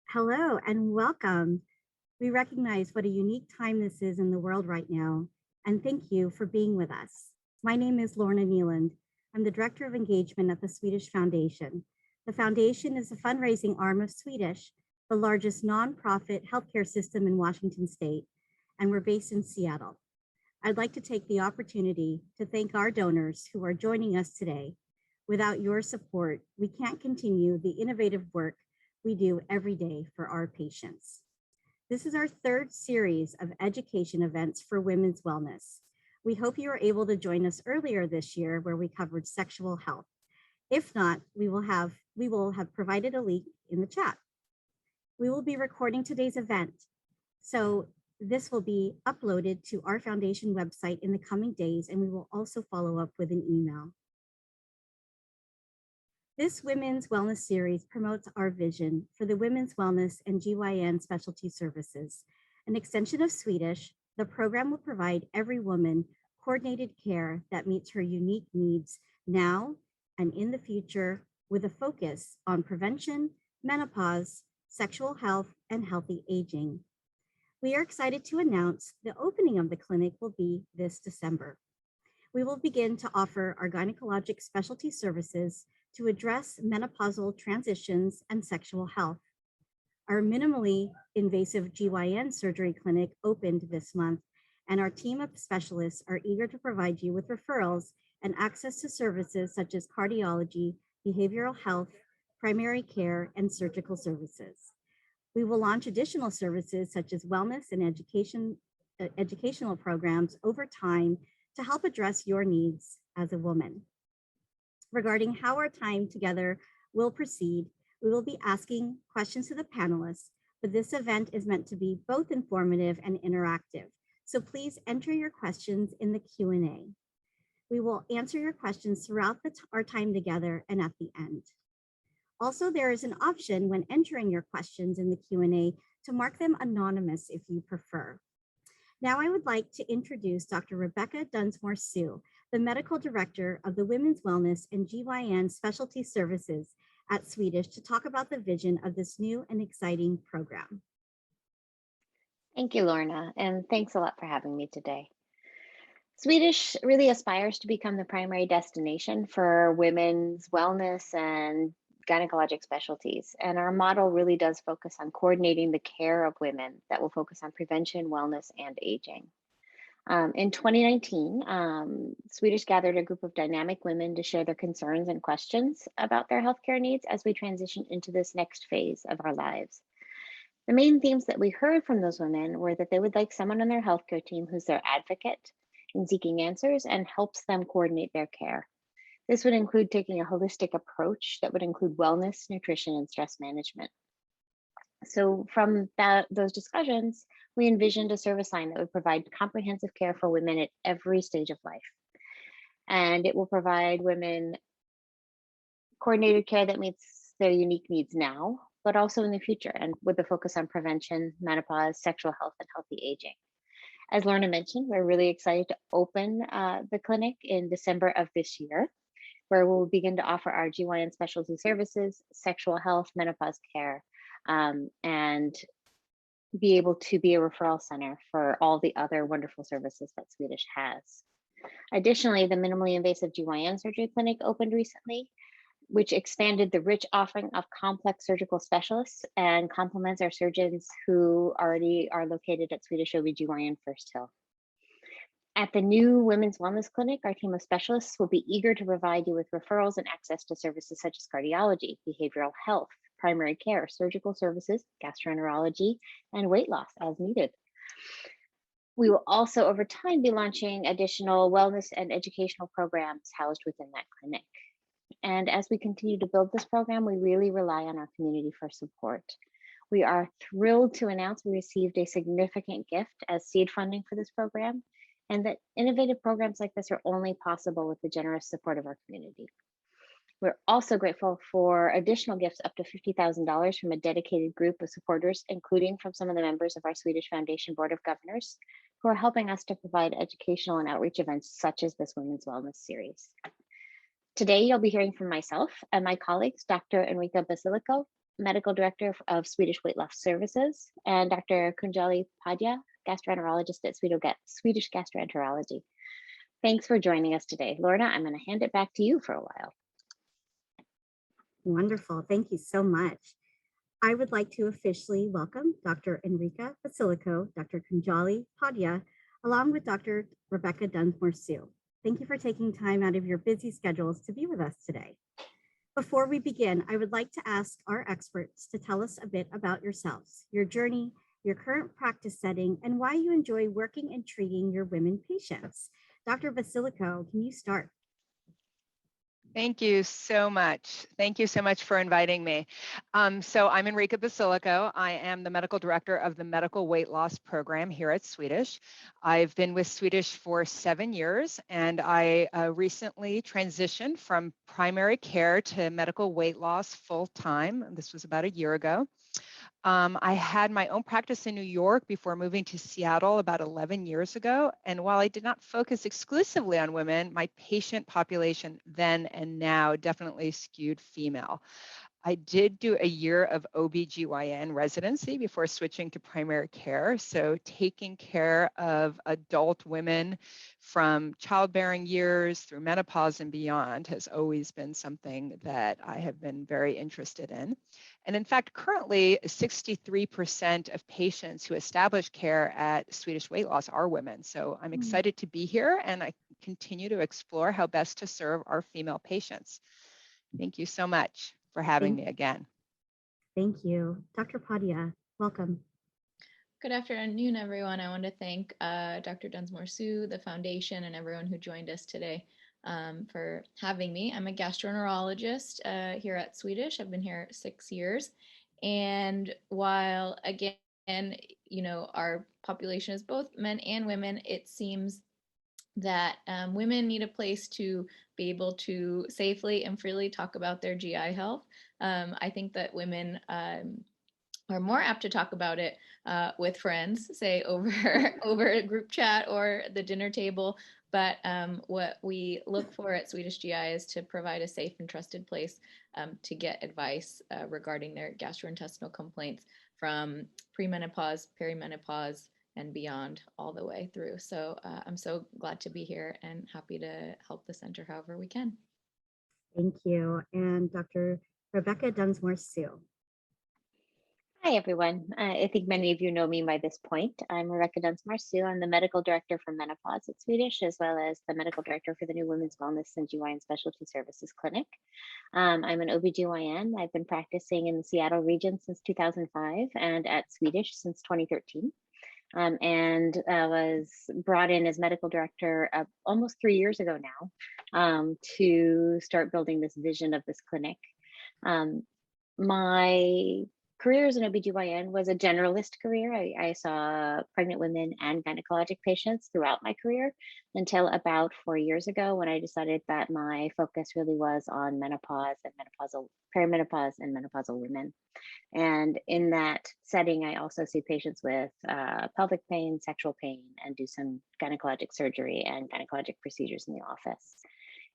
Hello and welcome. We recognize what a unique time this is in the world right now, and thank you for being with us. My name is Lorna Nealand. I'm the Director of Engagement at the Swedish Foundation. The Foundation is a fundraising arm of Swedish, the largest nonprofit healthcare system in Washington State, and we're based in Seattle. I'd like to take the opportunity to thank our donors who are joining us today. Without your support, we can't continue the innovative work we do every day for our patients. This is our third series of education events for women's wellness. We hope you were able to join us earlier this year where we covered sexual health. If not, we will have provided a link in the chat. We will be recording today's event, so this will be uploaded to our foundation website in the coming days, and we will also follow up with an email. This Women's Wellness Series promotes our vision for the women's wellness and GYN specialty services. An extension of Swedish, the program will provide every woman coordinated care that meets her unique needs now and in the future, with a focus on prevention, menopause, sexual health, and healthy aging. We are excited to announce the opening of the clinic will be this December. We will begin to offer our gynecologic specialty services to address menopausal transitions and sexual health. Our minimally invasive GYN surgery clinic opened this month, and our team of specialists are eager to provide you with referrals and access to services such as cardiology, behavioral health, primary care, and surgical services. We will launch additional services such as wellness and educational programs over time to help address your needs as a woman. Regarding how our time together will proceed, we will be asking questions to the panelists, but this event is meant to be both informative and interactive. So please enter your questions in the Q&A. We will answer your questions throughout our time together and at the end. Also, there is an option when entering your questions in the Q&A to mark them anonymous if you prefer. Now I would like to introduce Dr. Rebecca Dunsmoor-Su, the Medical Director of the Women's Wellness and GYN Specialty Services at Swedish, to talk about the vision of this new and exciting program. Thank you, Lorna, and thanks a lot for having me today. Swedish really aspires to become the primary destination for women's wellness and gynecologic specialties. And our model really does focus on coordinating the care of women that will focus on prevention, wellness, and aging. In 2019, Swedish gathered a group of dynamic women to share their concerns and questions about their healthcare needs as we transition into this next phase of our lives. The main themes that we heard from those women were that they would like someone on their healthcare team who's their advocate in seeking answers and helps them coordinate their care. This would include taking a holistic approach that would include wellness, nutrition, and stress management. So from those discussions, we envisioned a service line that would provide comprehensive care for women at every stage of life. And it will provide women coordinated care that meets their unique needs now, but also in the future, and with a focus on prevention, menopause, sexual health, and healthy aging. As Lorna mentioned, we're really excited to open the clinic in December of this year, where we'll begin to offer our GYN specialty services, sexual health, menopause care, and be able to be a referral center for all the other wonderful services that Swedish has. Additionally, the minimally invasive GYN surgery clinic opened recently, which expanded the rich offering of complex surgical specialists and complements our surgeons who already are located at Swedish OB/GYN First Hill. At the new Women's Wellness Clinic, our team of specialists will be eager to provide you with referrals and access to services such as cardiology, behavioral health, primary care, surgical services, gastroenterology, and weight loss as needed. We will also, over time, be launching additional wellness and educational programs housed within that clinic. And as we continue to build this program, we really rely on our community for support. We are thrilled to announce we received a significant gift as seed funding for this program, and that innovative programs like this are only possible with the generous support of our community. We're also grateful for additional gifts up to $50,000 from a dedicated group of supporters, including from some of the members of our Swedish Foundation Board of Governors, who are helping us to provide educational and outreach events such as this Women's Wellness Series. Today, you'll be hearing from myself and my colleagues, Dr. Enrica Basilico, Medical Director of Swedish Weight Loss Services, and Dr. Kunjali Padya, gastroenterologist at Swedish Gastroenterology. Thanks for joining us today. Lorna, I'm going to hand it back to you for a while. Wonderful. Thank you so much. I would like to officially welcome Dr. Enrica Basilico, Dr. Kunjali Padya, along with Dr. Rebecca Dunsmoor-Su. Thank you for taking time out of your busy schedules to be with us today. Before we begin, I would like to ask our experts to tell us a bit about yourselves, your journey, your current practice setting, and why you enjoy working and treating your women patients. Dr. Basilico, can you start? Thank you so much. Thank you so much for inviting me. So I'm Enrica Basilico. I am the medical director of the Medical Weight Loss Program here at Swedish. I've been with Swedish for 7 years, and I recently transitioned from primary care to medical weight loss full-time. This was about a year ago. I had my own practice in New York before moving to Seattle about 11 years ago. And while I did not focus exclusively on women, my patient population then and now definitely skewed female. I did do a year of OBGYN residency before switching to primary care. So taking care of adult women from childbearing years through menopause and beyond has always been something that I have been very interested in. And in fact, currently 63% of patients who establish care at Swedish Weight Loss are women. So I'm excited to be here, and I continue to explore how best to serve our female patients. Thank you so much for having me again. Thank you. Dr. Padya, welcome. Good afternoon, everyone. I want to thank Dr. Dunsmoor-Su, the foundation, and everyone who joined us today for having me. I'm a gastroenterologist here at Swedish. I've been here 6 years. And while, again, our population is both men and women, it seems that women need a place to be able to safely and freely talk about their GI health. I think that women are more apt to talk about it with friends, say over a group chat or the dinner table. But what we look for at Swedish GI is to provide a safe and trusted place to get advice regarding their gastrointestinal complaints from premenopause, perimenopause, and beyond all the way through. So I'm so glad to be here and happy to help the center however we can. Thank you. And Dr. Rebecca Dunsmoor-Su. Hi, everyone. I think many of you know me by this point. I'm Rebecca Dunsmoor-Su. I'm the medical director for Menopause at Swedish, as well as the medical director for the new Women's Wellness and GYN Specialty Services Clinic. I'm an OBGYN. I've been practicing in the Seattle region since 2005 and at Swedish since 2013. And was brought in as medical director almost 3 years ago now to start building this vision of this clinic. My career as an OBGYN was a generalist career. I saw pregnant women and gynecologic patients throughout my career until about 4 years ago when I decided that my focus really was on menopause and perimenopause and menopausal women. And in that setting, I also see patients with pelvic pain, sexual pain, and do some gynecologic surgery and gynecologic procedures in the office.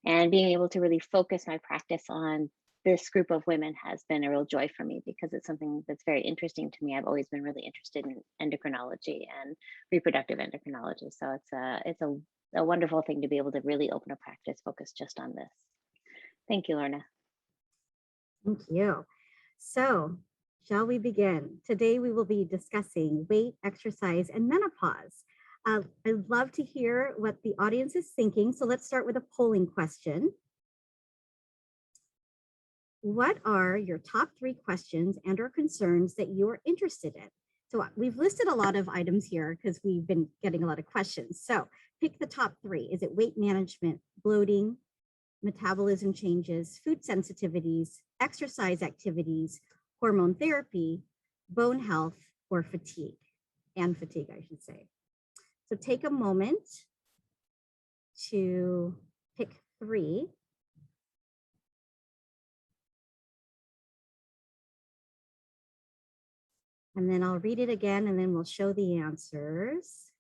And being able to really focus my practice on this group of women has been a real joy for me because it's something that's very interesting to me. I've always been really interested in endocrinology and reproductive endocrinology. So it's a wonderful thing to be able to really open a practice focused just on this. Thank you, Lorna. Thank you. So, shall we begin? Today we will be discussing weight, exercise, and menopause. I'd love to hear what the audience is thinking. So let's start with a polling question. What are your top 3 questions and/or concerns that you are interested in? So we've listed a lot of items here because we've been getting a lot of questions. So pick the top 3. Is it weight management, bloating, metabolism changes, food sensitivities, exercise activities, hormone therapy, bone health, or fatigue? And fatigue, I should say. So take a moment to pick 3. And then I'll read it again and then we'll show the answers.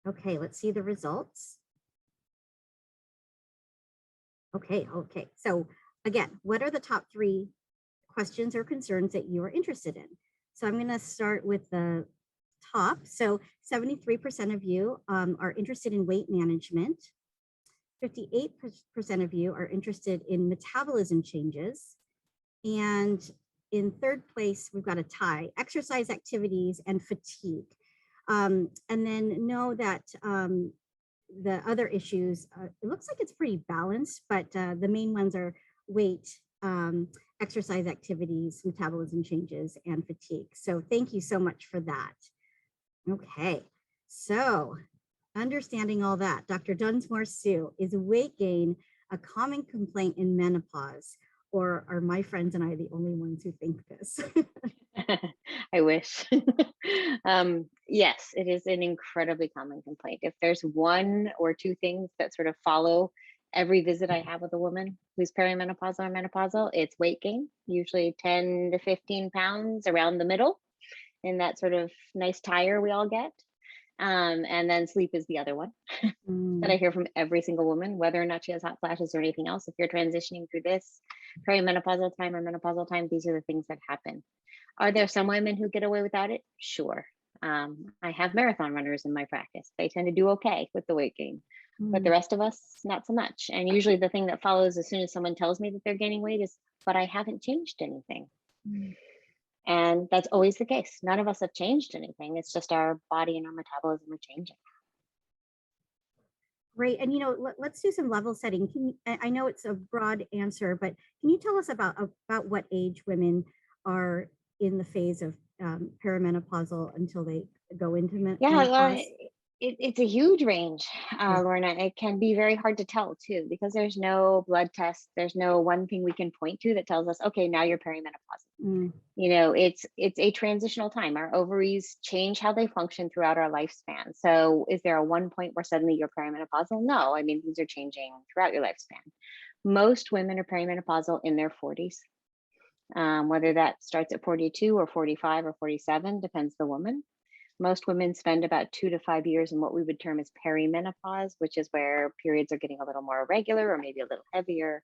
Okay, let's see the results. Okay. So again, what are the top 3 questions or concerns that you are interested in. So I'm going to start with the top. So 73% of you are interested in weight management. 58% of you are interested in metabolism changes. And in third place, we've got a tie: exercise activities and fatigue. And then know that the other issues, it looks like it's pretty balanced, but the main ones are weight, exercise activities, metabolism changes, and fatigue. So thank you so much for that. Okay, so understanding all that, Dr. Dunsmoor-Su, is weight gain a common complaint in menopause, or are my friends and I the only ones who think this? I wish. Yes, it is an incredibly common complaint. If there's one or two things that sort of follow every visit I have with a woman who's perimenopausal or menopausal, it's weight gain, usually 10 to 15 pounds around the middle, in that sort of nice tire we all get. And then sleep is the other one that I hear from every single woman, whether or not she has hot flashes or anything else. If you're transitioning through this perimenopausal time or menopausal time, these are the things that happen. Are there some women who get away without it? Sure. I have marathon runners in my practice. They tend to do okay with the weight gain, but the rest of us, not so much. And usually the thing that follows as soon as someone tells me that they're gaining weight is, but I haven't changed anything. And that's always the case. None of us have changed anything. It's just our body and our metabolism are changing. Great. And, let's do some level setting. I know it's a broad answer, but can you tell us about what age women are in the phase of perimenopausal until they go into menopause? It's a huge range, Lorna. It can be very hard to tell too, because there's no blood test. There's no one thing we can point to that tells us, okay, now you're perimenopausal. It's a transitional time. Our ovaries change how they function throughout our lifespan. So is there a one point where suddenly you're perimenopausal? No, I mean, these are changing throughout your lifespan. Most women are perimenopausal in their 40s. Whether that starts at 42 or 45 or 47, depends the woman. Most women spend about 2 to 5 years in what we would term as perimenopause, which is where periods are getting a little more irregular or maybe a little heavier,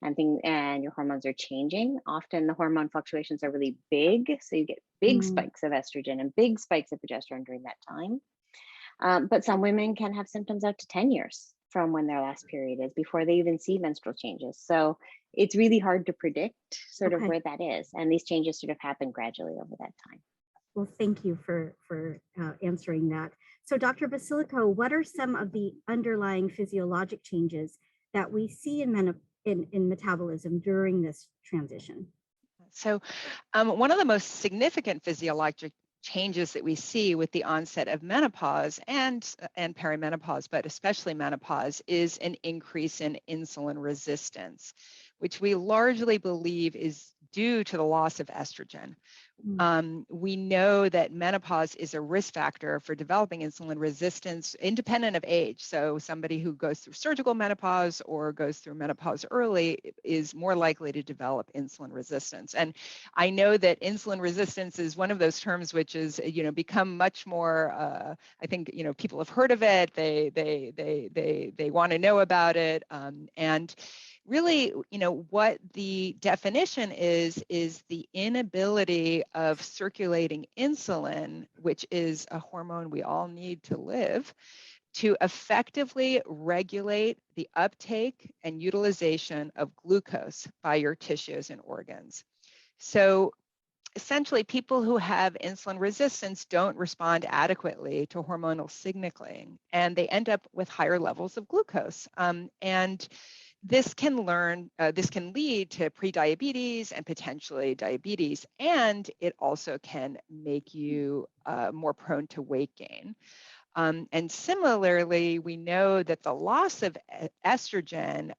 and your hormones are changing. Often the hormone fluctuations are really big, so you get big spikes of estrogen and big spikes of progesterone during that time. But some women can have symptoms out to 10 years from when their last period is before they even see menstrual changes. So it's really hard to predict sort of where that is. And these changes sort of happen gradually over that time. Well, thank you for answering that. So Dr. Basilico, what are some of the underlying physiologic changes that we see in metabolism during this transition? So one of the most significant physiologic changes that we see with the onset of menopause and perimenopause, but especially menopause, is an increase in insulin resistance, which we largely believe is due to the loss of estrogen. We know that menopause is a risk factor for developing insulin resistance independent of age. So somebody who goes through surgical menopause or goes through menopause early is more likely to develop insulin resistance. And I know that insulin resistance is one of those terms which is, become much more, I think, people have heard of it. They want to know about it. And really, what the definition is the inability of circulating insulin, which is a hormone we all need to live, to effectively regulate the uptake and utilization of glucose by your tissues and organs. So essentially, people who have insulin resistance don't respond adequately to hormonal signaling, and they end up with higher levels of glucose. And this can lead to prediabetes and potentially diabetes, and it also can make you more prone to weight gain. And similarly, we know that the loss of estrogen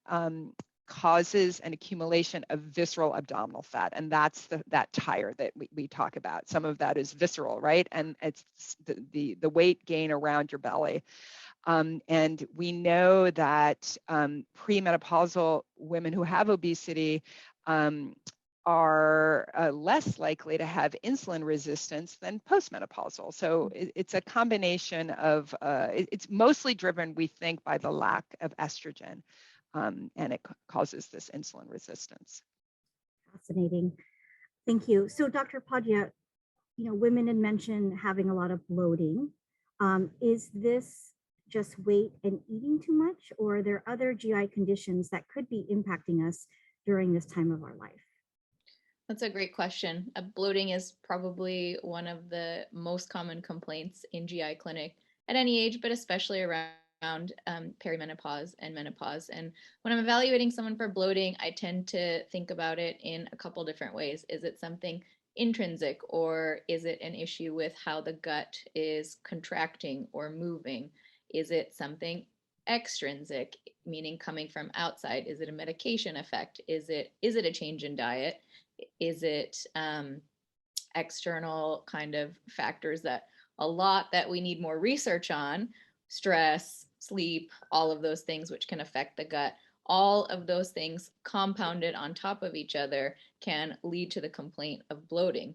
causes an accumulation of visceral abdominal fat, and that's that tire that we talk about. Some of that is visceral, right? And it's the weight gain around your belly. And we know that premenopausal women who have obesity are less likely to have insulin resistance than postmenopausal. So it's a combination of, it's mostly driven, we think, by the lack of estrogen, and it causes this insulin resistance. Fascinating. Thank you. So Dr. Padya, women had mentioned having a lot of bloating. Is this just weight and eating too much, or are there other GI conditions that could be impacting us during this time of our life? That's a great question. Bloating is probably one of the most common complaints in GI clinic at any age, but especially around perimenopause and menopause. And when I'm evaluating someone for bloating, I tend to think about it in a couple different ways. Is it something intrinsic, or is it an issue with how the gut is contracting or moving? Is it something extrinsic, meaning coming from outside? Is it a medication effect? Is it a change in diet? Is it external kind of factors that we need more research on? Stress, sleep, all of those things which can affect the gut. All of those things compounded on top of each other can lead to the complaint of bloating.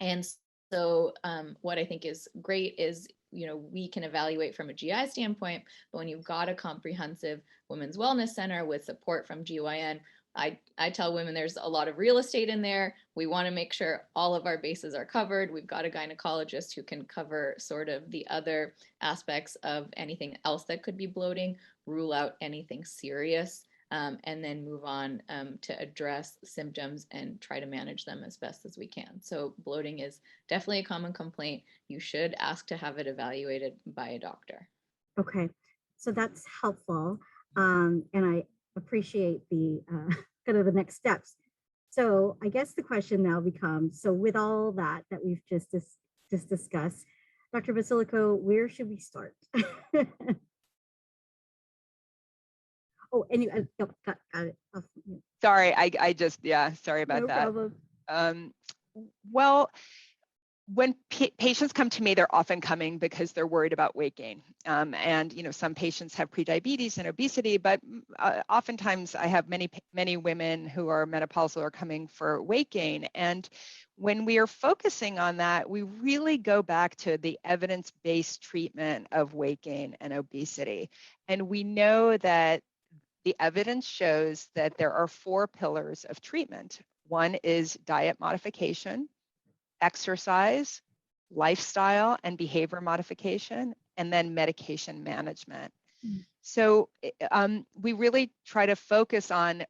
And so what I think is great is, we can evaluate from a GI standpoint, but when you've got a comprehensive women's wellness center with support from GYN, I tell women there's a lot of real estate in there. We want to make sure all of our bases are covered. We've got a gynecologist who can cover sort of the other aspects of anything else that could be bloating, rule out anything serious, and then move on to address symptoms and try to manage them as best as we can. So bloating is definitely a common complaint. You should ask to have it evaluated by a doctor. Okay, so that's helpful. And I appreciate the kind of the next steps. So I guess the question now becomes, so with all that we've just discussed, Dr. Basilico, where should we start? Oh, anyway, got it. Sorry, I just, sorry about No that. problem. Well, when patients come to me, they're often coming because they're worried about weight gain. And some patients have prediabetes and obesity, but oftentimes I have many women who are menopausal are coming for weight gain. And when we are focusing on that, we really go back to the evidence-based treatment of weight gain and obesity. And we know that the evidence shows that there are 4 pillars of treatment. One is diet modification, exercise, lifestyle and behavior modification, and then medication management. So we really try to focus on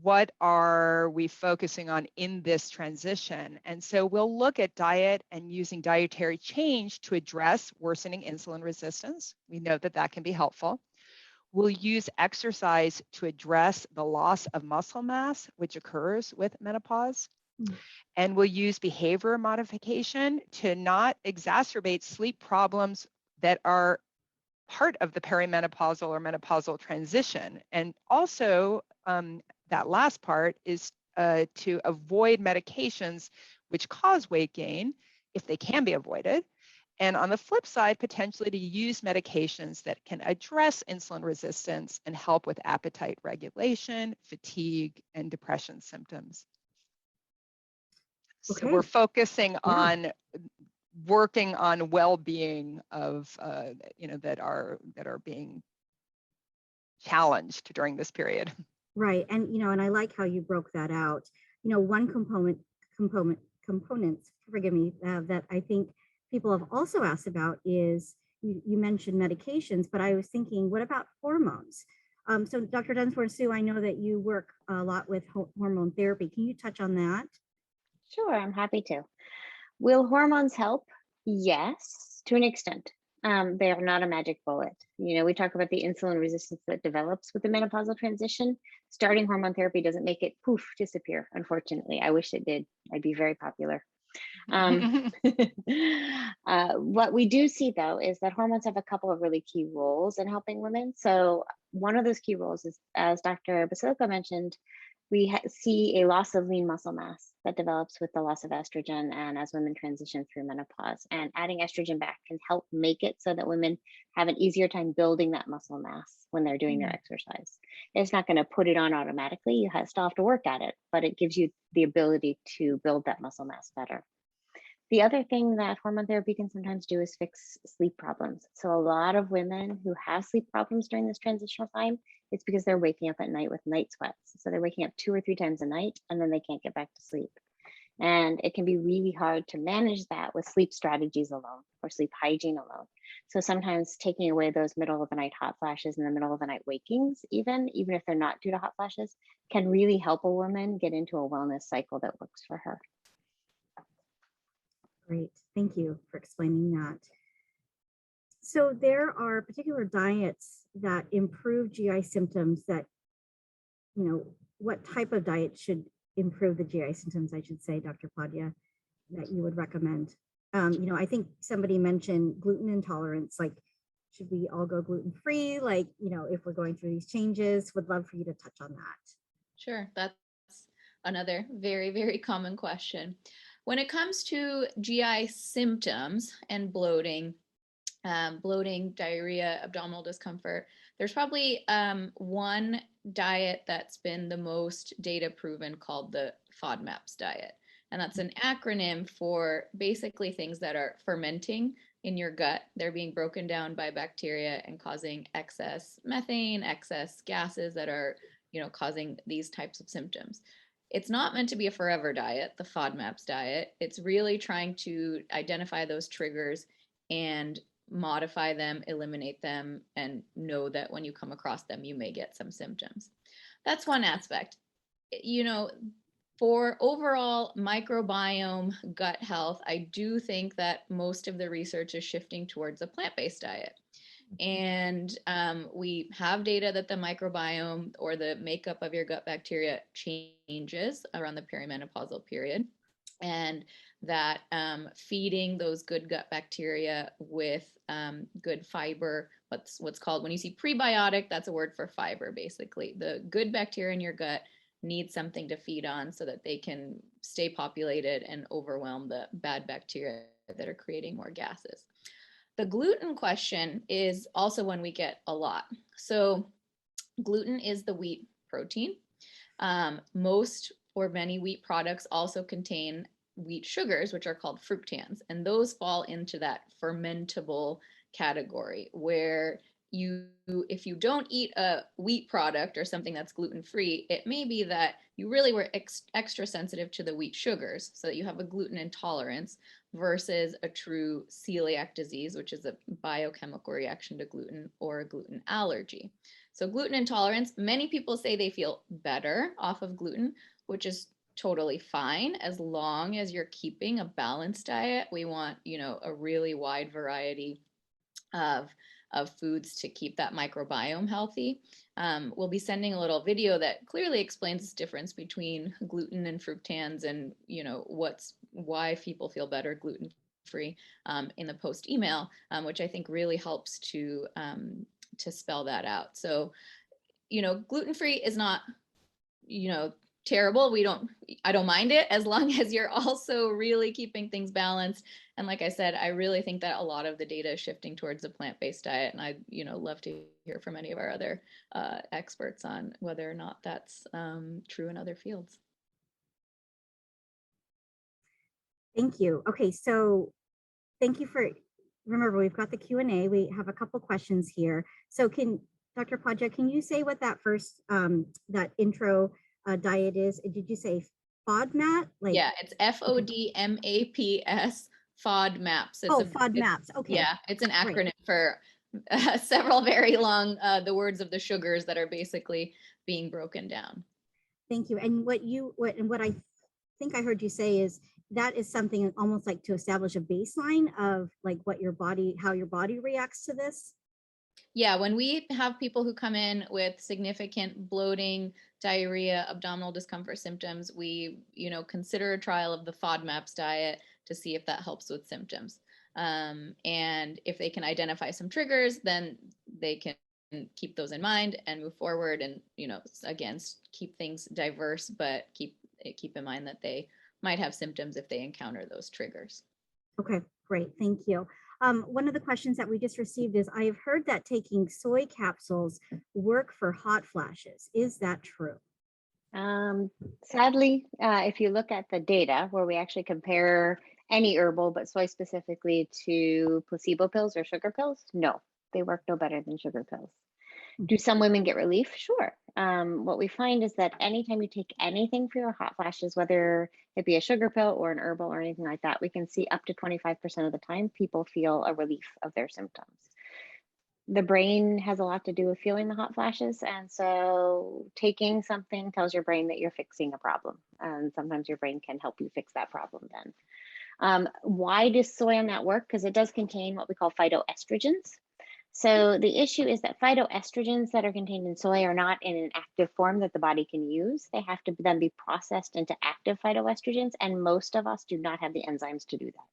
what are we focusing on in this transition. And so we'll look at diet and using dietary change to address worsening insulin resistance. We know that that can be helpful. We'll use exercise to address the loss of muscle mass, which occurs with menopause. And we'll use behavior modification to not exacerbate sleep problems that are part of the perimenopausal or menopausal transition. And also, that last part is to avoid medications which cause weight gain if they can be avoided. And on the flip side, potentially to use medications that can address insulin resistance and help with appetite regulation, fatigue, and depression symptoms. Okay. So we're focusing on working on well-being of, that are being challenged during this period. Right, and and I like how you broke that out. One components, forgive me, that I think people have also asked about is you mentioned medications, but I was thinking, what about hormones? So Dr. Dunsmoor-Su, I know that you work a lot with hormone therapy. Can you touch on that? Sure, I'm happy to. Will hormones help? Yes, to an extent. They are not a magic bullet. We talk about the insulin resistance that develops with the menopausal transition. Starting hormone therapy doesn't make it poof, disappear, unfortunately. I wish it did. I'd be very popular. What we do see, though, is that hormones have a couple of really key roles in helping women. So one of those key roles is, as Dr. Basilico mentioned, we see a loss of lean muscle mass that develops with the loss of estrogen and as women transition through menopause. And adding estrogen back can help make it so that women have an easier time building that muscle mass when they're doing their exercise. It's not going to put it on automatically. You still have to work at it, but it gives you the ability to build that muscle mass better. The other thing that hormone therapy can sometimes do is fix sleep problems. So a lot of women who have sleep problems during this transitional time, it's because they're waking up at night with night sweats. So they're waking up 2 or 3 times a night and then they can't get back to sleep. And it can be really hard to manage that with sleep strategies alone or sleep hygiene alone. So sometimes taking away those middle of the night hot flashes and the middle of the night wakings, even if they're not due to hot flashes, can really help a woman get into a wellness cycle that works for her. Great. Thank you for explaining that. So there are particular diets that improve GI symptoms that, what type of diet should improve the GI symptoms, I should say, Dr. Padya, that you would recommend? I think somebody mentioned gluten intolerance, like, should we all go gluten-free? Like, if we're going through these changes, would love for you to touch on that. Sure, that's another very, very common question. When it comes to GI symptoms and bloating, diarrhea, abdominal discomfort, there's probably one diet that's been the most data proven called the Fodmaps diet. And that's an acronym for basically things that are fermenting in your gut. They're being broken down by bacteria and causing excess methane, excess gases that are, causing these types of symptoms. It's not meant to be a forever diet, the Fodmaps diet. It's really trying to identify those triggers and modify them, eliminate them, and know that when you come across them, you may get some symptoms. That's one aspect. For overall microbiome gut health, I do think that most of the research is shifting towards a plant-based diet. And we have data that the microbiome or the makeup of your gut bacteria changes around the perimenopausal period, and that feeding those good gut bacteria with good fiber, what's called, when you see prebiotic, that's a word for fiber, basically. The good bacteria in your gut need something to feed on so that they can stay populated and overwhelm the bad bacteria that are creating more gases. The gluten question is also one we get a lot. So gluten is the wheat protein. Most or many wheat products also contain wheat sugars, which are called fructans, and those fall into that fermentable category, where if you don't eat a wheat product or something that's gluten-free, it may be that you really were extra sensitive to the wheat sugars, so that you have a gluten intolerance versus a true celiac disease, which is a biochemical reaction to gluten, or a gluten allergy. So gluten intolerance, many people say they feel better off of gluten, which is totally fine as long as you're keeping a balanced diet. We want, a really wide variety of foods to keep that microbiome healthy. We'll be sending a little video that clearly explains this difference between gluten and fructans, and why people feel better gluten-free in the post email, which I think really helps to spell that out. So, gluten-free is not, terrible. I don't mind it, as long as you're also really keeping things balanced. And like I said, I really think that a lot of the data is shifting towards a plant-based diet. And I'd, love to hear from any of our other experts on whether or not that's true in other fields. Thank you. Okay, so thank you remember, we've got the Q&A. We have a couple questions here. So Dr. Padya, can you say what that first, that intro diet is? Did you say FODMAP? Yeah, it's FODMAPS, Fodmaps. Fodmaps. Okay. Yeah, it's an acronym for several very long, the words of the sugars that are basically being broken down. Thank you. And what I think I heard you say is that is something almost like to establish a baseline of like how your body reacts to this. Yeah, when we have people who come in with significant bloating, diarrhea, abdominal discomfort symptoms, we, consider a trial of the Fodmaps diet to see if that helps with symptoms. And if they can identify some triggers, then they can keep those in mind and move forward, and, again, keep things diverse, but keep in mind that they might have symptoms if they encounter those triggers. Okay, great. Thank you. One of the questions that we just received is, I have heard that taking soy capsules work for hot flashes. Is that true? Sadly, if you look at the data where we actually compare any herbal, but soy specifically, to placebo pills or sugar pills, no, they work no better than sugar pills. Do some women get relief? Sure. What we find is that anytime you take anything for your hot flashes, whether it be a sugar pill or an herbal or anything like that, we can see up to 25% of the time people feel a relief of their symptoms. The brain has a lot to do with feeling the hot flashes. And so taking something tells your brain that you're fixing a problem. And sometimes your brain can help you fix that problem then. Why does soy on that work? Because it does contain what we call phytoestrogens. So the issue is that phytoestrogens that are contained in soy are not in an active form that the body can use. They have to then be processed into active phytoestrogens, and most of us do not have the enzymes to do that.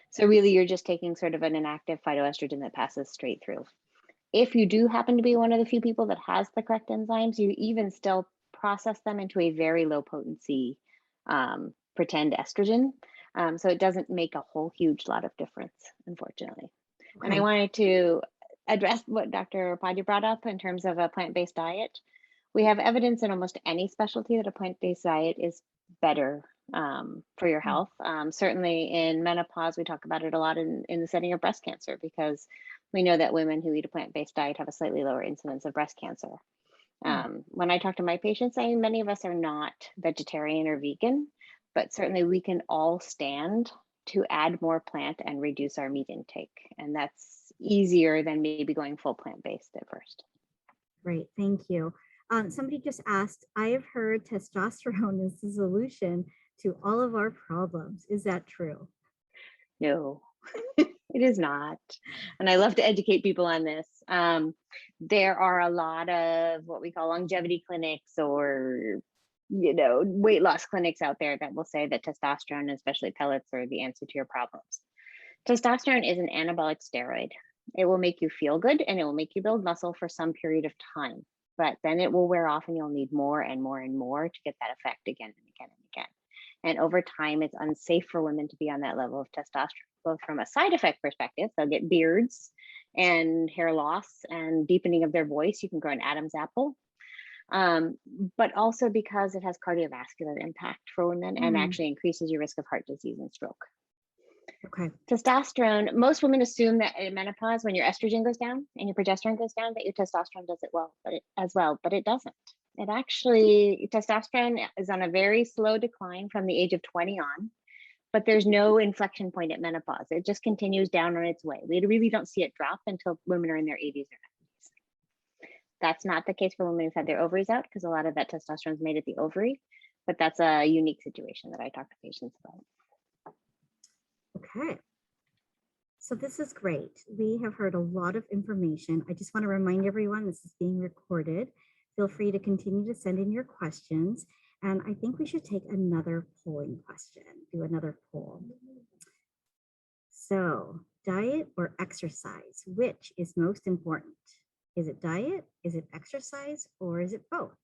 So really, you're just taking sort of an inactive phytoestrogen that passes straight through. If you do happen to be one of the few people that has the correct enzymes, you even still process them into a very low potency pretend estrogen. So it doesn't make a whole huge lot of difference, unfortunately. Okay. And I wanted to address what Dr. Padya brought up in terms of a plant-based diet. We have evidence in almost any specialty that a plant-based diet is better for your health. Certainly in menopause, we talk about it a lot in the setting of breast cancer, because we know that women who eat a plant-based diet have a slightly lower incidence of breast cancer. When I talk to my patients, I mean, many of us are not vegetarian or vegan, but certainly we can all stand to add more plant and reduce our meat intake. And that's easier than maybe going full plant-based at first. Great, thank you. Somebody just asked, I have heard testosterone is the solution to all of our problems. Is that true? No, it is not. And I love to educate people on this. There are a lot of what we call longevity clinics or weight loss clinics out there that will say that testosterone, especially pellets, are the answer to your problems. Testosterone is an anabolic steroid. It will make you feel good and it will make you build muscle for some period of time, but then it will wear off and you'll need more and more and more to get that effect again and again and again. And over time, it's unsafe for women to be on that level of testosterone, both from a side effect perspective. They'll get beards and hair loss and deepening of their voice. You can grow an Adam's apple. But also because it has cardiovascular impact for women and actually increases your risk of heart disease and stroke. Okay. Testosterone, most women assume that in menopause, when your estrogen goes down and your progesterone goes down, that your testosterone does it but it doesn't. It actually, testosterone is on a very slow decline from the age of 20 on, but there's no inflection point at menopause. It just continues down on its way. We really don't see it drop until women are in their 80s or 90s. That's not the case for women who've had their ovaries out, because a lot of that testosterone is made at the ovary, but that's a unique situation that I talk to patients about. Okay. So this is great. We have heard a lot of information. I just want to remind everyone this is being recorded. Feel free to continue to send in your questions. And I think we should take another polling question, do another poll. So diet or exercise, which is most important? Is it diet, is it exercise, or is it both?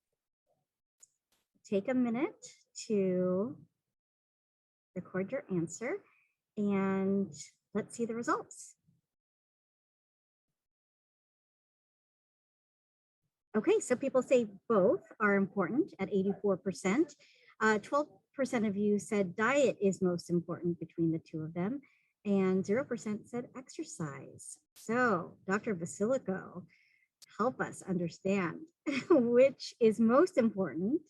Take a minute to record your answer and let's see the results. Okay, so people say both are important at 84%. 12% of you said diet is most important between the two of them, and 0% said exercise. So, Dr. Basilico, help us understand which is most important.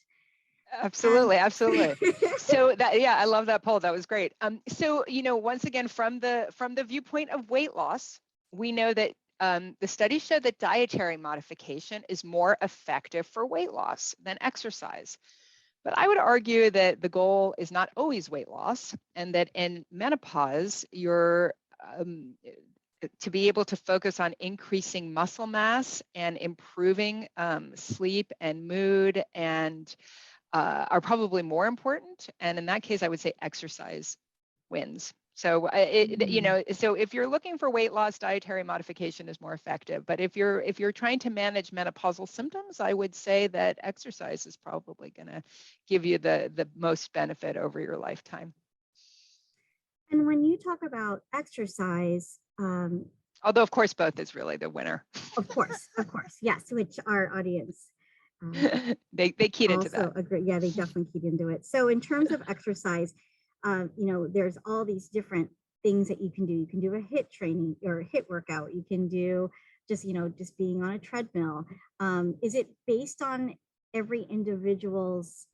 Absolutely, absolutely. So that, yeah, I love that poll. That was great. So, once again, from the viewpoint of weight loss, we know that the studies show that dietary modification is more effective for weight loss than exercise. But I would argue that the goal is not always weight loss, and that in menopause, you're to be able to focus on increasing muscle mass and improving sleep and mood and are probably more important. And in that case, I would say exercise wins. So, so if you're looking for weight loss, dietary modification is more effective. But if you're trying to manage menopausal symptoms, I would say that exercise is probably going to give you the most benefit over your lifetime. And when you talk about exercise, although of course both is really the winner. Of course, yes, which our audience they keyed into that. Agree. Yeah, they definitely keyed into it. So in terms of exercise, there's all these different things that you can do. You can do a HIIT training or a HIIT workout. You can do just, just being on a treadmill. Is it based on every individual's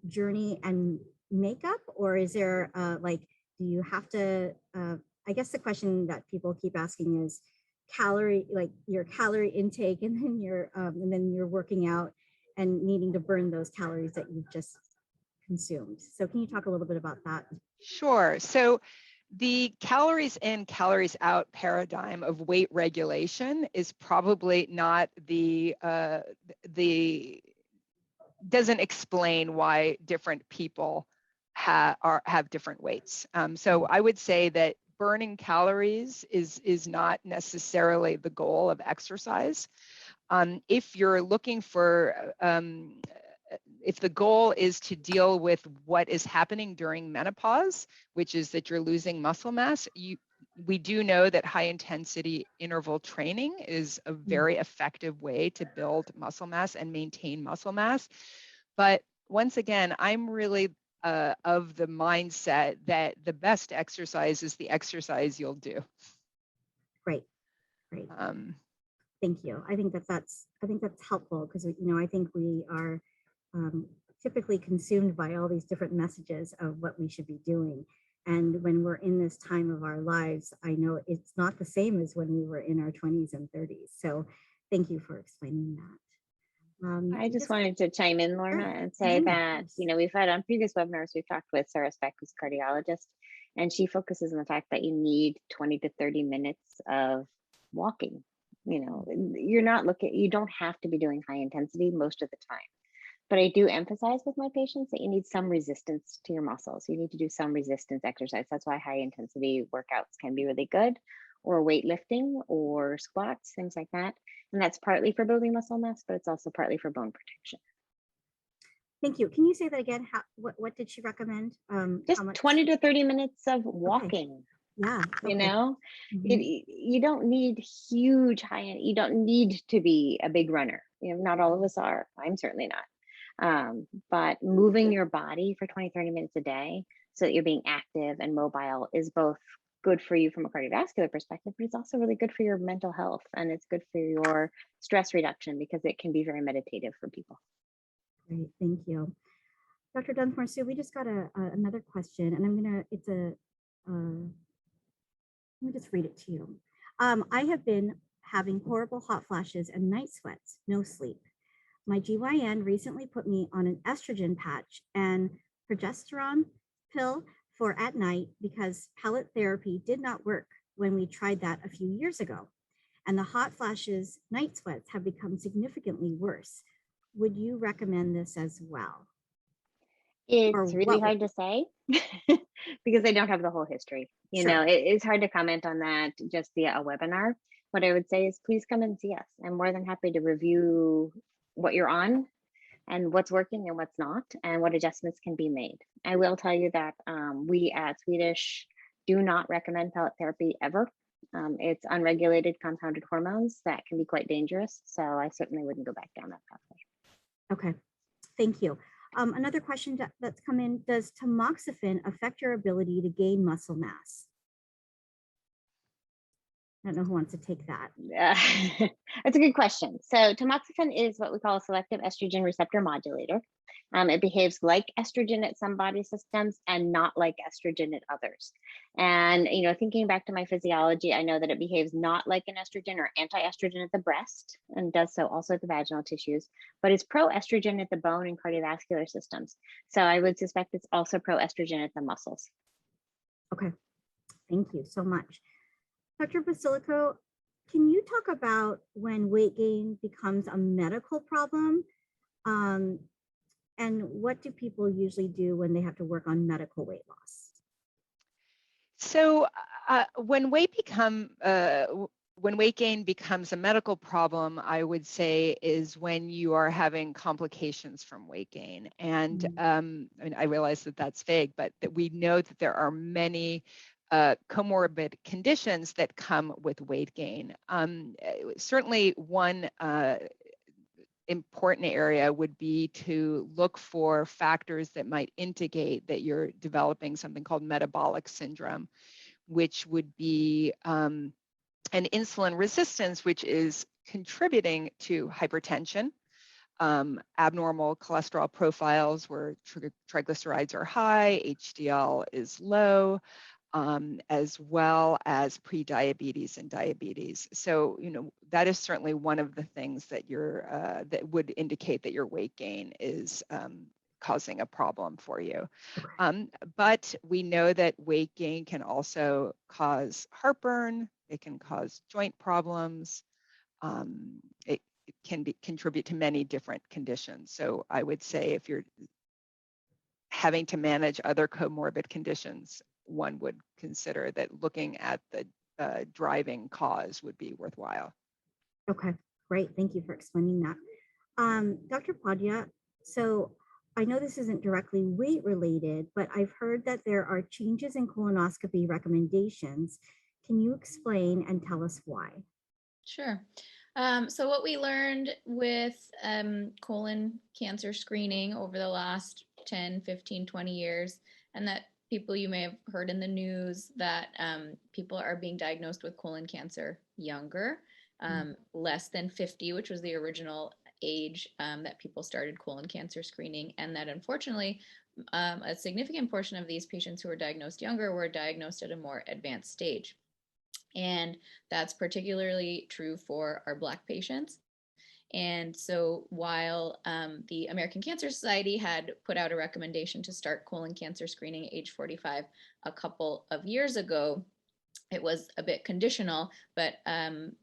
journey and makeup, or is there like, do you have to, I guess the question that people keep asking is your calorie intake, and then you're working out and needing to burn those calories that you've just consumed. So can you talk a little bit about that? Sure. So the calories in, calories out paradigm of weight regulation is probably not doesn't explain why different people have different weights. So I would say that burning calories is not necessarily the goal of exercise. If you're looking for if the goal is to deal with what is happening during menopause, which is that you're losing muscle mass, we do know that high intensity interval training is a very effective way to build muscle mass and maintain muscle mass. But once again, I'm really of the mindset that the best exercise is the exercise you'll do. Great. Thank you. I think that's helpful, because I think we are typically consumed by all these different messages of what we should be doing. And when we're in this time of our lives, I know it's not the same as when we were in our 20s and 30s. So thank you for explaining that. I just wanted to chime in, Lorna, and say that, we've had on previous webinars, we've talked with Sarah Speck, who's a cardiologist, and she focuses on the fact that you need 20 to 30 minutes of walking. You don't have to be doing high intensity most of the time. But I do emphasize with my patients that you need some resistance to your muscles. You need to do some resistance exercise. That's why high intensity workouts can be really good, or weightlifting or squats, things like that. And that's partly for building muscle mass, but it's also partly for bone protection. Thank you. Can you say that again? What did she recommend? Just 20 to 30 minutes of walking. Okay. Yeah. Okay. You don't need huge you don't need to be a big runner. Not all of us are. I'm certainly not. But moving your body for 20, 30 minutes a day so that you're being active and mobile is both good for you from a cardiovascular perspective, but it's also really good for your mental health, and it's good for your stress reduction, because it can be very meditative for people. Great, thank you. Dr. Dunsmoor-Su, we just got another question, and let me just read it to you. I have been having horrible hot flashes and night sweats, no sleep. My GYN recently put me on an estrogen patch and progesterone pill for at night, because pellet therapy did not work when we tried that a few years ago. And the hot flashes, night sweats have become significantly worse. Would you recommend this as well? It's really hard to say because I don't have the whole history. It's hard to comment on that just via a webinar. What I would say is, please come and see us. I'm more than happy to review what you're on and what's working and what's not, and what adjustments can be made. I will tell you that we at Swedish do not recommend pellet therapy ever. It's unregulated compounded hormones that can be quite dangerous. So I certainly wouldn't go back down that pathway. Okay, thank you. Another question that's come in: does tamoxifen affect your ability to gain muscle mass? I don't know who wants to take that. That's a good question. So tamoxifen is what we call a selective estrogen receptor modulator. It behaves like estrogen at some body systems and not like estrogen at others. And, thinking back to my physiology, I know that it behaves not like an estrogen or anti-estrogen at the breast, and does so also at the vaginal tissues, but is pro-estrogen at the bone and cardiovascular systems. So I would suspect it's also pro-estrogen at the muscles. Okay, thank you so much. Dr. Basilico, can you talk about when weight gain becomes a medical problem? And what do people usually do when they have to work on medical weight loss? So when weight gain becomes a medical problem, I would say is when you are having complications from weight gain. And I realize that that's vague, but that we know that there are many comorbid conditions that come with weight gain. Certainly one important area would be to look for factors that might indicate that you're developing something called metabolic syndrome, which would be and insulin resistance, which is contributing to hypertension, abnormal cholesterol profiles where triglycerides are high, HDL is low, as well as prediabetes and diabetes. So, that is certainly one of the things that that would indicate that your weight gain is causing a problem for you. But we know that weight gain can also cause heartburn. It can cause joint problems. It can contribute to many different conditions. So I would say if you're having to manage other comorbid conditions, one would consider that looking at the driving cause would be worthwhile. Okay, great. Thank you for explaining that. Dr. Padya, so I know this isn't directly weight related, but I've heard that there are changes in colonoscopy recommendations. Can you explain and tell us why? Sure. So what we learned with colon cancer screening over the last 10, 15, 20 years, and that people you may have heard in the news that people are being diagnosed with colon cancer younger, less than 50, which was the original age that people started colon cancer screening, and that unfortunately a significant portion of these patients who were diagnosed younger were diagnosed at a more advanced stage. And that's particularly true for our Black patients. And so while the American Cancer Society had put out a recommendation to start colon cancer screening at age 45 a couple of years ago, it was a bit conditional, but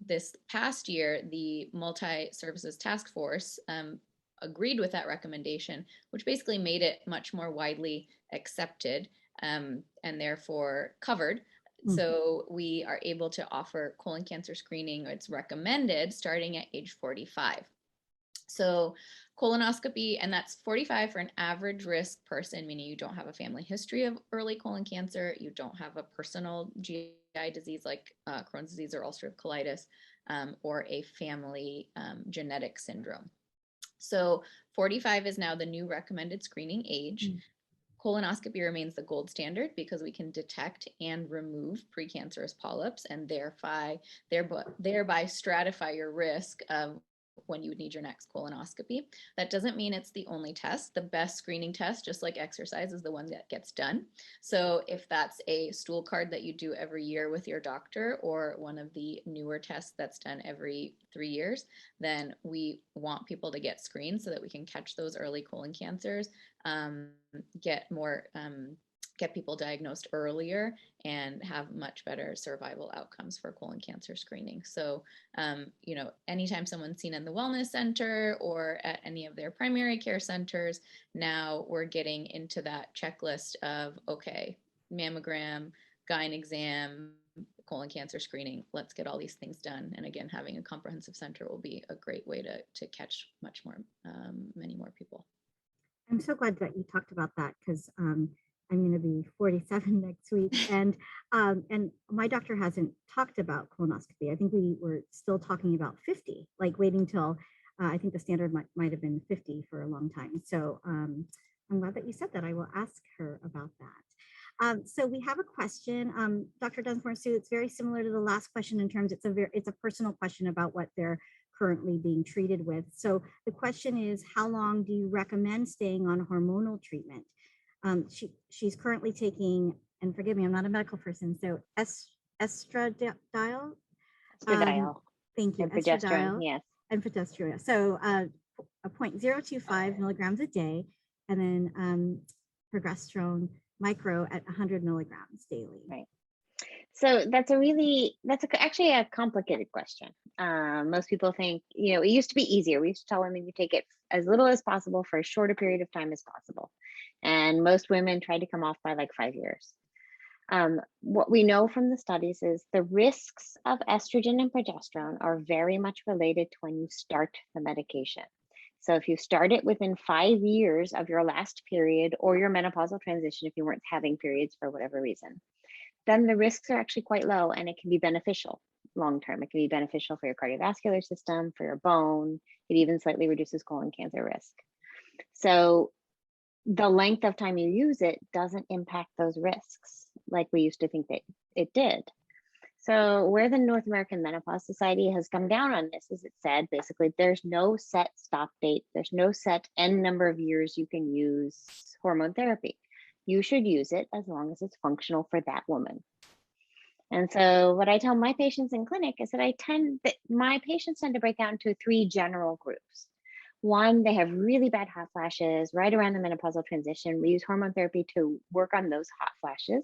this past year, the Multi-Services Task Force agreed with that recommendation, which basically made it much more widely accepted and therefore covered. So we are able to offer colon cancer screening. It's recommended starting at age 45. So colonoscopy, and that's 45 for an average risk person, meaning you don't have a family history of early colon cancer, you don't have a personal GI disease like Crohn's disease or ulcerative colitis, or a family genetic syndrome. So 45 is now the new recommended screening age. Colonoscopy remains the gold standard because we can detect and remove precancerous polyps and thereby stratify your risk of when you would need your next colonoscopy. That doesn't mean it's the only test. The best screening test, just like exercise, is the one that gets done. So if that's a stool card that you do every year with your doctor or one of the newer tests that's done every 3 years, then we want people to get screened so that we can catch those early colon cancers, get people diagnosed earlier, and have much better survival outcomes for colon cancer screening. So, anytime someone's seen in the wellness center or at any of their primary care centers, now we're getting into that checklist of, okay, mammogram, gyne exam, colon cancer screening, let's get all these things done. And again, having a comprehensive center will be a great way to catch many more people. I'm so glad that you talked about that because I'm going to be 47 next week, and my doctor hasn't talked about colonoscopy. I think we were still talking about 50, like waiting till I think the standard might have been 50 for a long time. So I'm glad that you said that. I will ask her about that. So we have a question, Dr. Dunsmoor-Su. It's very similar to the last question in terms it's a personal question about what they're currently being treated with. So the question is, how long do you recommend staying on hormonal treatment? She's currently taking, and forgive me, I'm not a medical person, so estradiol. Thank you. And progesterone, yes. And progesterone. So a 0.025 milligrams a day, and then progesterone micro at 100 milligrams daily. Right. So that's actually a complicated question. Most people think, it used to be easier. We used to tell women you take it as little as possible for as short a period of time as possible. And most women try to come off by like 5 years. What we know from the studies is the risks of estrogen and progesterone are very much related to when you start the medication. So if you start it within 5 years of your last period or your menopausal transition, if you weren't having periods for whatever reason, then the risks are actually quite low and it can be beneficial long-term. It can be beneficial for your cardiovascular system, for your bone. It even slightly reduces colon cancer risk. So the length of time you use it doesn't impact those risks like we used to think that it did. So where the North American Menopause Society has come down on this is it said basically there's no set stop date. There's no set N number of years you can use hormone therapy. You should use it as long as it's functional for that woman. And so what I tell my patients in clinic is that my patients tend to break out into 3 general groups. One, they have really bad hot flashes right around the menopausal transition. We use hormone therapy to work on those hot flashes.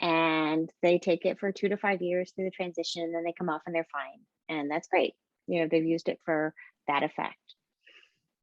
And they take it for 2 to 5 years through the transition, and then they come off and they're fine. And that's great. They've used it for that effect.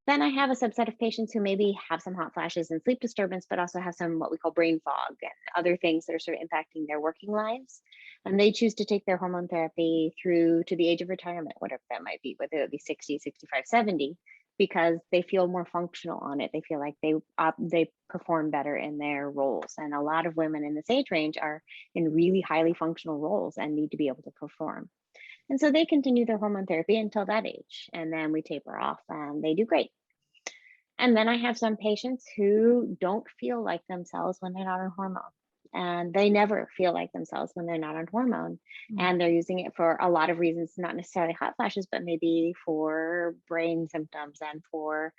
Then I have a subset of patients who maybe have some hot flashes and sleep disturbance, but also have some what we call brain fog and other things that are sort of impacting their working lives. And they choose to take their hormone therapy through to the age of retirement, whatever that might be, whether it be 60, 65, 70, because they feel more functional on it. They feel like they perform better in their roles. And a lot of women in this age range are in really highly functional roles and need to be able to perform. And so they continue their hormone therapy until that age. And then we taper off and they do great. And then I have some patients who don't feel like themselves when they're not on hormone. And they never feel like themselves when they're not on hormone. And they're using it for a lot of reasons, not necessarily hot flashes, but maybe for brain symptoms and for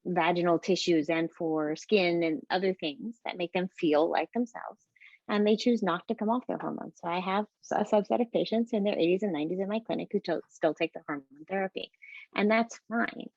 vaginal tissues and for skin and other things that make them feel like themselves. And they choose not to come off their hormones. So I have a subset of patients in their 80s and 90s in my clinic who still take the hormone therapy. And that's fine.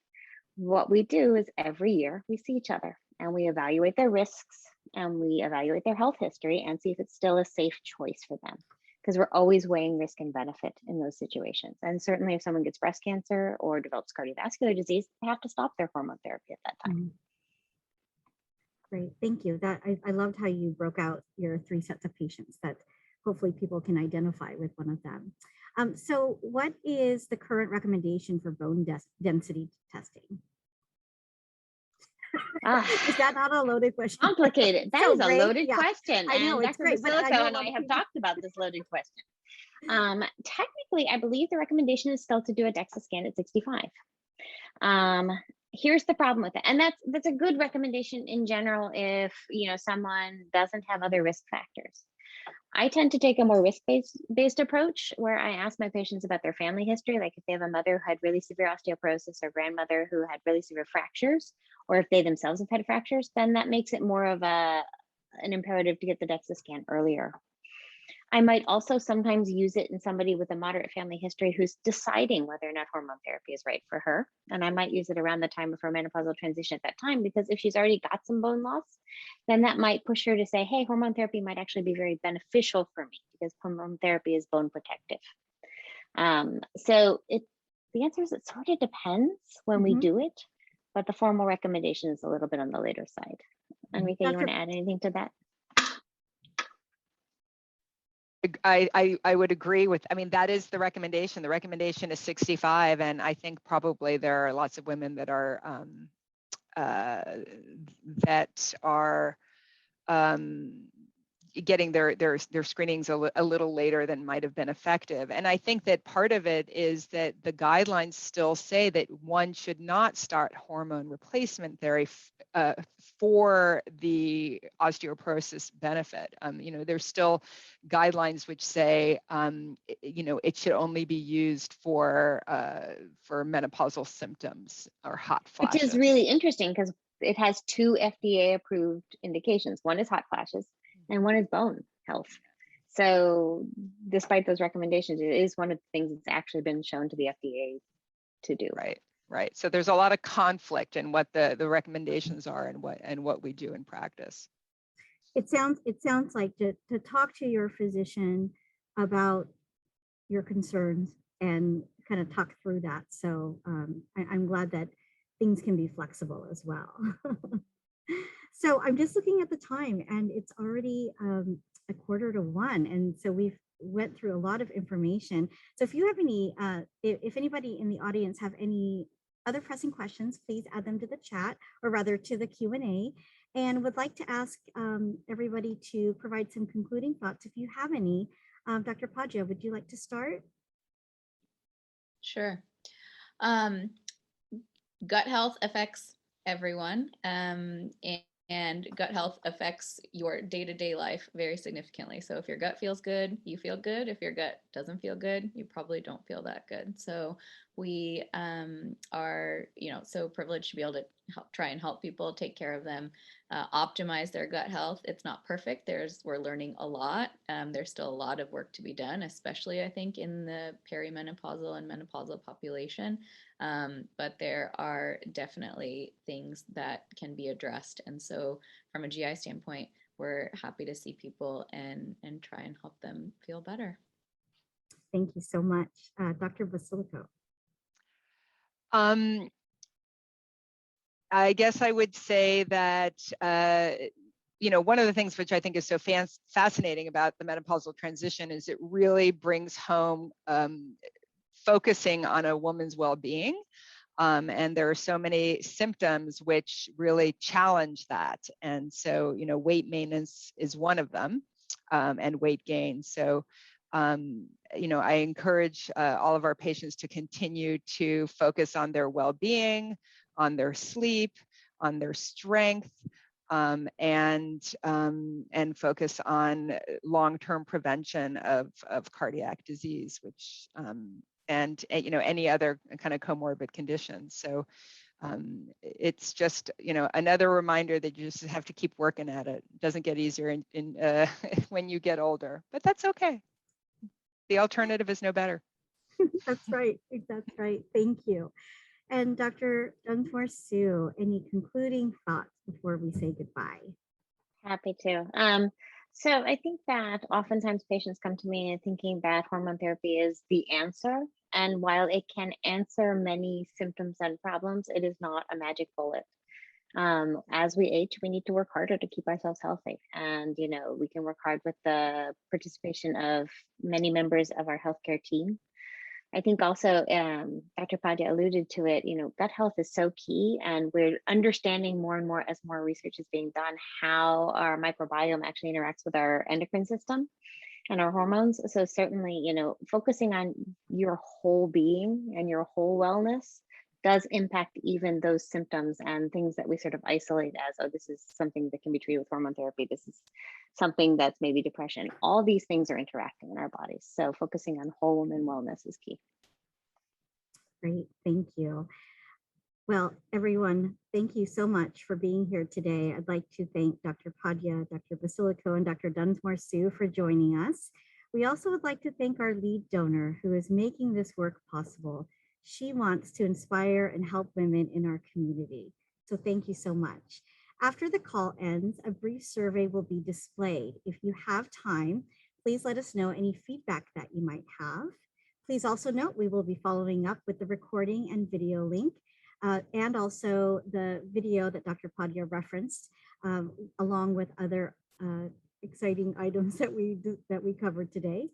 What we do is every year we see each other and we evaluate their risks and we evaluate their health history and see if it's still a safe choice for them. Because we're always weighing risk and benefit in those situations. And certainly if someone gets breast cancer or develops cardiovascular disease, they have to stop their hormone therapy at that time. Great, thank you. I loved how you broke out your 3 sets of patients that hopefully people can identify with one of them. So what is the current recommendation for bone density testing? Is that not a loaded question? Complicated. That is a loaded question. I know, and it's Dr. great, but Basilico I know and I have talked about this loaded question. Technically, I believe the recommendation is still to do a DEXA scan at 65. Here's the problem with it. And that's a good recommendation in general if someone doesn't have other risk factors. I tend to take a more risk-based approach where I ask my patients about their family history, like if they have a mother who had really severe osteoporosis or grandmother who had really severe fractures, or if they themselves have had fractures, then that makes it more of an imperative to get the DEXA scan earlier. I might also sometimes use it in somebody with a moderate family history who's deciding whether or not hormone therapy is right for her. And I might use it around the time of her menopausal transition at that time, because if she's already got some bone loss, then that might push her to say, hey, hormone therapy might actually be very beneficial for me because hormone therapy is bone protective. So the answer is it sort of depends when we do it, but the formal recommendation is a little bit on the later side. Enrique, you want to add anything to that? I would agree with, that is the recommendation. The recommendation is 65. And I think probably there are lots of women that are, getting their screenings a little later than might have been effective. And I think that part of it is that the guidelines still say that one should not start hormone replacement therapy for the osteoporosis benefit. There's still guidelines which say, it should only be used for menopausal symptoms or hot flashes. Which is really interesting because it has 2 FDA approved indications. One is hot flashes and one is bone health. So despite those recommendations, it is one of the things that's actually been shown to the FDA to do. Right. So there's a lot of conflict in what the recommendations are and what we do in practice. It sounds like to talk to your physician about your concerns and kind of talk through that. So I'm glad that things can be flexible as well. So I'm just looking at the time and it's already 1:45. And so we've went through a lot of information. So if you have any, if anybody in the audience have any other pressing questions, please add them to the chat, or rather to the Q&A. And would like to ask everybody to provide some concluding thoughts if you have any. Dr. Padja, would you like to start? Sure. Gut health affects everyone. And And gut health affects your day-to-day life very significantly. So if your gut feels good, you feel good. If your gut doesn't feel good, you probably don't feel that good. So we are, so privileged to be able to try and help people take care of them, optimize their gut health. It's not perfect. We're learning a lot. There's still a lot of work to be done, especially I think in the perimenopausal and menopausal population. But there are definitely things that can be addressed. And so from a GI standpoint, we're happy to see people and try and help them feel better. Thank you so much. Dr. Basilico. I guess I would say that, one of the things which I think is so fascinating about the menopausal transition is it really brings home focusing on a woman's well-being. And there are so many symptoms which really challenge that. And so, weight maintenance is one of them, and weight gain. So, I encourage all of our patients to continue to focus on their well-being, on their sleep, on their strength, and focus on long-term prevention of cardiac disease, which and any other kind of comorbid conditions. So it's just another reminder that you just have to keep working at it. It doesn't get easier in when you get older, but that's okay. The alternative is no better. That's right. That's right. Thank you. And Dr. Dunsmoor-Su, any concluding thoughts before we say goodbye? Happy to. So I think that oftentimes patients come to me thinking that hormone therapy is the answer. And while it can answer many symptoms and problems, it is not a magic bullet. As we age, we need to work harder to keep ourselves healthy. And, we can work hard with the participation of many members of our healthcare team. I think also Dr. Padya alluded to it, gut health is so key, and we're understanding more and more as more research is being done how our microbiome actually interacts with our endocrine system and our hormones. So certainly, focusing on your whole being and your whole wellness does impact even those symptoms and things that we sort of isolate as, oh, this is something that can be treated with hormone therapy. This is something that's maybe depression. All these things are interacting in our bodies. So focusing on whole woman wellness is key. Great, thank you. Well, everyone, thank you so much for being here today. I'd like to thank Dr. Padya, Dr. Basilico, and Dr. Dunsmoor-Su for joining us. We also would like to thank our lead donor who is making this work possible. She wants to inspire and help women in our community. So thank you so much. After the call ends, a brief survey will be displayed. If you have time, please let us know any feedback that you might have. Please also note we will be following up with the recording and video link, and also the video that Dr. Padya referenced, along with other exciting items that we covered today.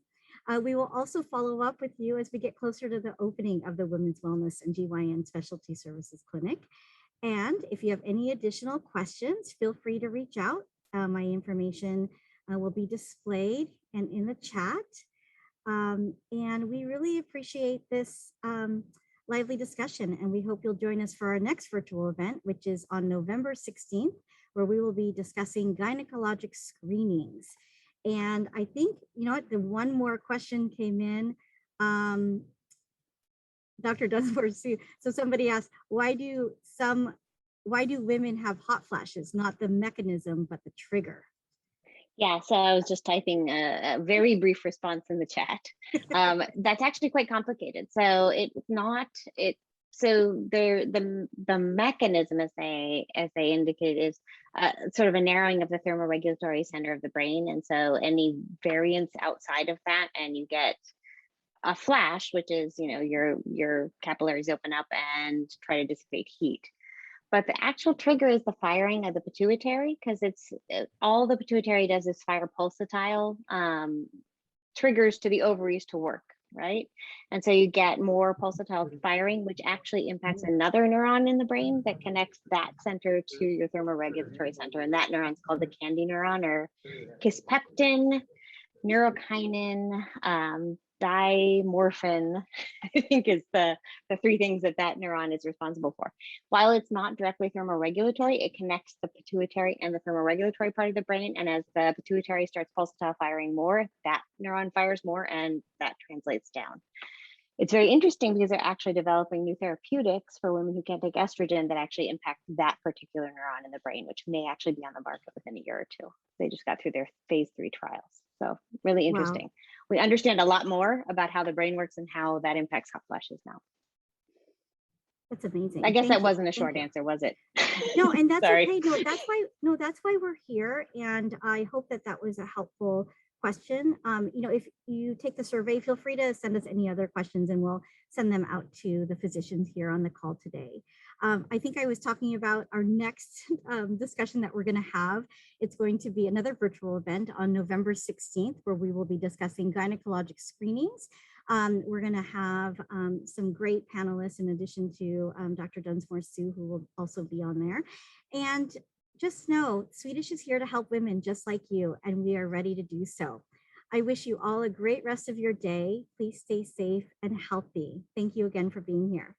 We will also follow up with you as we get closer to the opening of the Women's Wellness and GYN Specialty Services Clinic. And if you have any additional questions, feel free to reach out. My information will be displayed and in the chat. And we really appreciate this lively discussion, and we hope you'll join us for our next virtual event, which is on November 16th, where we will be discussing gynecologic screenings. And I think, the one more question came in, Dr. Dunsmoor-Su. So somebody asked, why do women have hot flashes? Not the mechanism, but the trigger. Yeah, so I was just typing a very brief response in the chat. That's actually quite complicated. So the mechanism, as they indicate, is sort of a narrowing of the thermoregulatory center of the brain, and so any variance outside of that, and you get a flash, which is your capillaries open up and try to dissipate heat. But the actual trigger is the firing of the pituitary, because all the pituitary does is fire pulsatile triggers to the ovaries to work, right? And so you get more pulsatile firing, which actually impacts another neuron in the brain that connects that center to your thermoregulatory center. And that neuron is called the candy neuron, or kisspeptin, neurokinin, dimorphin, I think is the three things that neuron is responsible for. While it's not directly thermoregulatory, it connects the pituitary and the thermoregulatory part of the brain. And as the pituitary starts pulsatile firing more, that neuron fires more, and that translates down. It's very interesting because they're actually developing new therapeutics for women who can't take estrogen that actually impact that particular neuron in the brain, which may actually be on the market within a year or two. They just got through their phase 3 trials. So really interesting. Wow. We understand a lot more about how the brain works and how that impacts hot flashes now. That's amazing. I guess that wasn't a short answer, was it? No, and that's okay. No, that's why we're here. And I hope that that was a helpful question. If you take the survey, feel free to send us any other questions and we'll send them out to the physicians here on the call today. I think I was talking about our next discussion that we're going to have. It's going to be another virtual event on November 16th, where we will be discussing gynecologic screenings. We're going to have some great panelists in addition to Dr. Dunsmoor-Su, who will also be on there. And just know, Swedish is here to help women just like you, and we are ready to do so. I wish you all a great rest of your day. Please stay safe and healthy. Thank you again for being here.